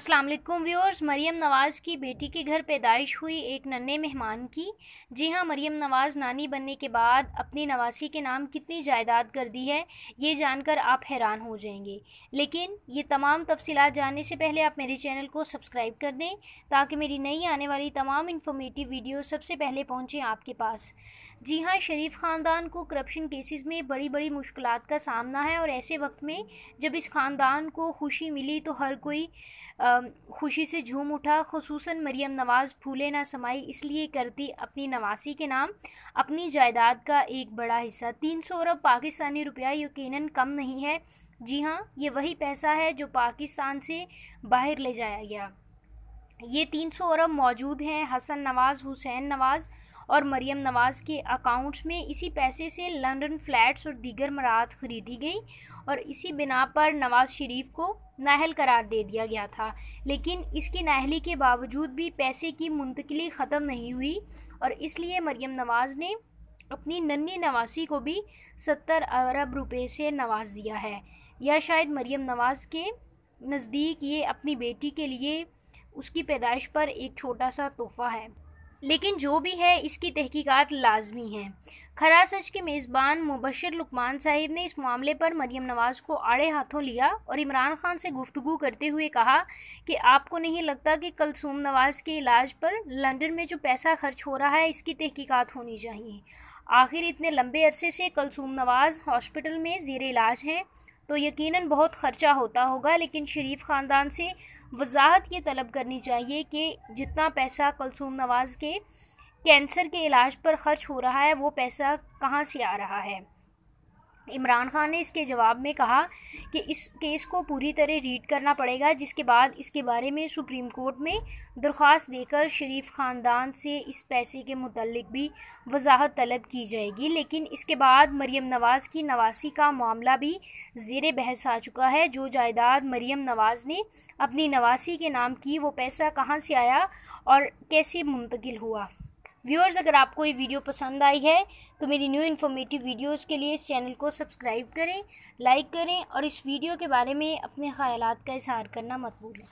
अस्सलाम वालेकुम व्यूअर्स। मरियम नवाज़ की बेटी के घर पैदाइश हुई एक नन्हे मेहमान की। जी हाँ, मरियम नवाज़ नानी बनने के बाद अपनी नवासी के नाम कितनी जायदाद कर दी है, ये जानकर आप हैरान हो जाएंगे। लेकिन ये तमाम तफसीलात जानने से पहले आप मेरे चैनल को सब्सक्राइब कर दें ताकि मेरी नई आने वाली तमाम इन्फॉर्मेटिव वीडियो सबसे पहले पहुँचें आपके पास। जी हाँ, शरीफ ख़ानदान को करप्शन केसेस में बड़ी बड़ी मुश्किलात का सामना है और ऐसे वक्त में जब इस ख़ानदान को खुशी मिली तो हर कोई खुशी से झूम उठा। खुसूसन मरियम नवाज़ फूले ना समाई इसलिए करती अपनी नवासी के नाम अपनी जायदाद का एक बड़ा हिस्सा। 300 अरब पाकिस्तानी रुपया यकीनन कम नहीं है। जी हाँ, ये वही पैसा है जो पाकिस्तान से बाहर ले जाया गया। ये 300 अरब मौजूद हैं हसन नवाज़, हुसैन नवाज़ और मरियम नवाज़ के अकाउंट्स में। इसी पैसे से लंदन फ्लैट्स और दीगर मराहत ख़रीदी गई और इसी बिना पर नवाज़ शरीफ को नाअहल करार दे दिया गया था। लेकिन इसकी नाअहली के बावजूद भी पैसे की मुंतकिली ख़त्म नहीं हुई और इसलिए मरियम नवाज़ ने अपनी नन्ही नवासी को भी 70 अरब रुपए से नवाज दिया है। या शायद मरियम नवाज़ के नज़दीक ये अपनी बेटी के लिए उसकी पैदाइश पर एक छोटा सा तोहफ़ा है। लेकिन जो भी है, इसकी तहकीकात लाजमी हैं। खरा सच के मेज़बान मुबशर लुकमान साहिब ने इस मामले पर मरियम नवाज़ को आड़े हाथों लिया और इमरान खान से गुफ्तगू करते हुए कहा कि आपको नहीं लगता कि कलसूम नवाज़ के इलाज पर लंदन में जो पैसा खर्च हो रहा है, इसकी तहकीकात होनी चाहिए। आखिर इतने लंबे अरसे से कलसूम नवाज़ हॉस्पिटल में ज़ेर इलाज हैं तो यकीनन बहुत ख़र्चा होता होगा। लेकिन शरीफ ख़ानदान से वजाहत ये तलब करनी चाहिए कि जितना पैसा कलसूम नवाज़ के कैंसर के इलाज पर ख़र्च हो रहा है वो पैसा कहाँ से आ रहा है। इमरान खान ने इसके जवाब में कहा कि इस केस को पूरी तरह रीड करना पड़ेगा, जिसके बाद इसके बारे में सुप्रीम कोर्ट में दरख्वास्त देकर शरीफ ख़ानदान से इस पैसे के मुतल्लिक भी वजाहत तलब की जाएगी। लेकिन इसके बाद मरियम नवाज़ की नवासी का मामला भी ज़ेर बहस आ चुका है। जो जायदाद मरियम नवाज़ ने अपनी नवासी के नाम की, वो पैसा कहाँ से आया और कैसे मुंतकिल हुआ। व्यूअर्स, अगर आपको ये वीडियो पसंद आई है तो मेरी न्यू इन्फॉर्मेटिव वीडियोस के लिए इस चैनल को सब्सक्राइब करें, लाइक करें और इस वीडियो के बारे में अपने ख़यालात का इज़हार करना मत भूलें।